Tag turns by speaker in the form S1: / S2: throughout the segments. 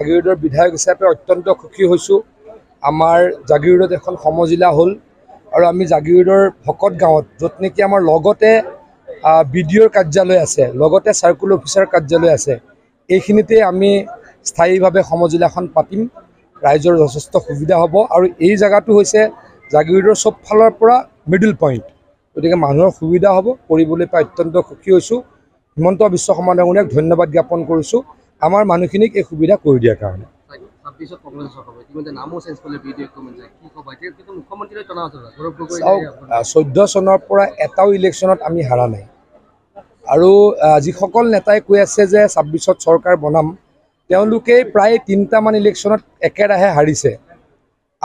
S1: জাগিৰোডৰ বিধায়ক হিচাপে অত্যন্ত সুখী হৈছোঁ। আমাৰ জাগিৰোডত এখন সমজিলা হ'ল আৰু আমি জাগিৰোডৰ ভকত গাঁৱত য'ত নেকি আমাৰ লগতে BDOৰ কাৰ্যালয় আছে, লগতে চাৰ্কুল অফিচাৰ কাৰ্যালয় আছে, এইখিনিতে আমি স্থায়ীভাৱে সমজিলাখন পাতিম। ৰাইজৰ যথেষ্ট সুবিধা হ'ব আৰু এই জেগাটো হৈছে জাগিৰোডৰ চব ফালৰ পৰা মিডল পইণ্ট, গতিকে মানুহৰ সুবিধা হ'ব। কৰিবলৈ পাই অত্যন্ত সুখী হৈছোঁ। হিমন্ত বিশ্ব শৰ্মা ডাঙৰীয়াক ধন্যবাদ জ্ঞাপন কৰিছোঁ আমাৰ মানুহখিনিক এই সুবিধা কৰি দিয়াৰ কাৰণে। 14 চনৰ পৰা এটাও ইলেকশ্যনত আমি হাৰা নাই আৰু যিসকল নেতাই কৈ আছে যে 26ত চৰকাৰ বনাম, তেওঁলোকে প্ৰায় 3টামান ইলেকশ্যনত একেৰাহে হাৰিছে।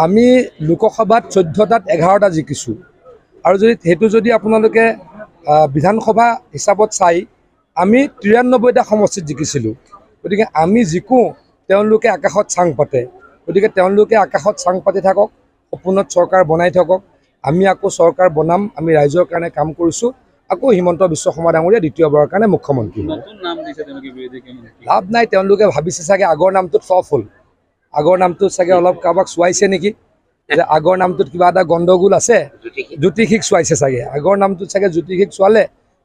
S1: আমি লোকসভাত 14টাত 11টা জিকিছোঁ আৰু সেইটো যদি আপোনালোকে বিধানসভা হিচাপত চাই আমি 93টা সমষ্টিত জিকিছিলোঁ। গতিকে আমি জিকোঁ, তেওঁলোকে আকাশত চাং পাতে। গতিকে তেওঁলোকে আকাশত চাং পাতি থাকক, সপোনত চৰকাৰ বনাই থাকক। আমি আকৌ চৰকাৰ বনাম, আমি ৰাইজৰ কাৰণে কাম কৰিছোঁ। আকৌ হিমন্ত বিশ্ব শৰ্মা ডাঙৰীয়া দ্বিতীয়বাৰৰ কাৰণে মুখ্যমন্ত্ৰী হ'ব। লাভ নাই, তেওঁলোকে ভাবিছে চাগে আগৰ নামটোত ফ্লপ হ'ল, আগৰ নামটোত চাগে অলপ কাৰোবাক চোৱাইছে নেকি, যে আগৰ নামটোত কিবা এটা গণ্ডগোল আছে, জ্যোতিষীক চোৱাইছে চাগে। আগৰ নামটোত চাগে জ্যোতিষীক চোৱালে,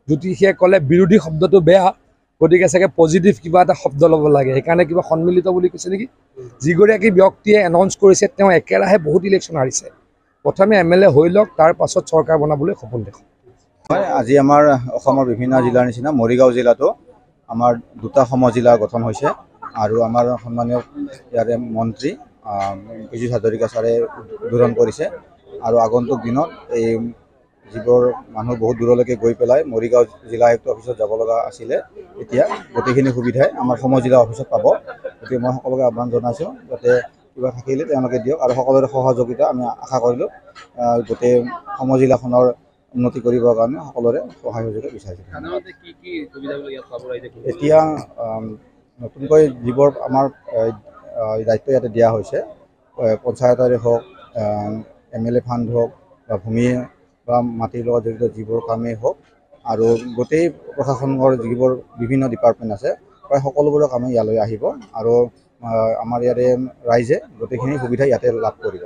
S1: জ্যোতিষীয়ে ক'লে বিৰোধী শব্দটো বেয়া, গতিকে চাগে পজিটিভ কিবা এটা শব্দ ল'ব লাগে, সেইকাৰণে কিবা সন্মিলিত বুলি কৈছে নেকি। যিগৰাকী ব্যক্তিয়ে এনাউন্স কৰিছে তেওঁ একেৰাহে বহুত ইলেকশ্যন হাৰিছে। প্ৰথমে MLA হৈ লওক, তাৰ পাছত চৰকাৰ বনাবলৈ সপোন দেখক।
S2: আজি আমাৰ অসমৰ বিভিন্ন জিলাৰ নিচিনা মৰিগাঁও জিলাতো আমাৰ 2টা সমজিলা গঠন হৈছে আৰু আমাৰ সন্মানীয় ইয়াৰে মন্ত্ৰী পীযুষ হাজৰিকা ছাৰে উদ্বোধন কৰিছে। আৰু আগন্তুক দিনত এই যিবোৰ মানুহ বহুত দূৰলৈকে গৈ পেলাই মৰিগাঁও জিলা আয়ুক্ত অফিচত যাব লগা আছিলে, এতিয়া গোটেইখিনি সুবিধাই আমাৰ সমজিলা অফিচত পাব। গতিকে মই সকলোকে আহ্বান জনাইছোঁ যাতে কিবা থাকিলে তেওঁলোকে দিয়ক আৰু সকলোৰে সহযোগিতা আমি আশা কৰিলোঁ গোটেই সমজিলাখনৰ উন্নতি কৰিবৰ কাৰণে সকলোৰে সহায় সহযোগিতা বিচাৰিছোঁ। এতিয়া নতুনকৈ যিবোৰ আমাৰ দায়িত্ব ইয়াতে দিয়া হৈছে, পঞ্চায়তৰে হওক, MLA ফাণ্ড হওক বা ভূমি বা মাটিৰ লগত জড়িত যিবোৰ কামেই হওক আৰু গোটেই প্ৰশাসনৰ যিবোৰ বিভিন্ন ডিপাৰ্টমেণ্ট আছে, প্ৰায় সকলোবোৰৰ কামেই ইয়ালৈ আহিব আৰু আমাৰ ইয়াৰে ৰাইজে গোটেইখিনি সুবিধা ইয়াতে লাভ কৰিব।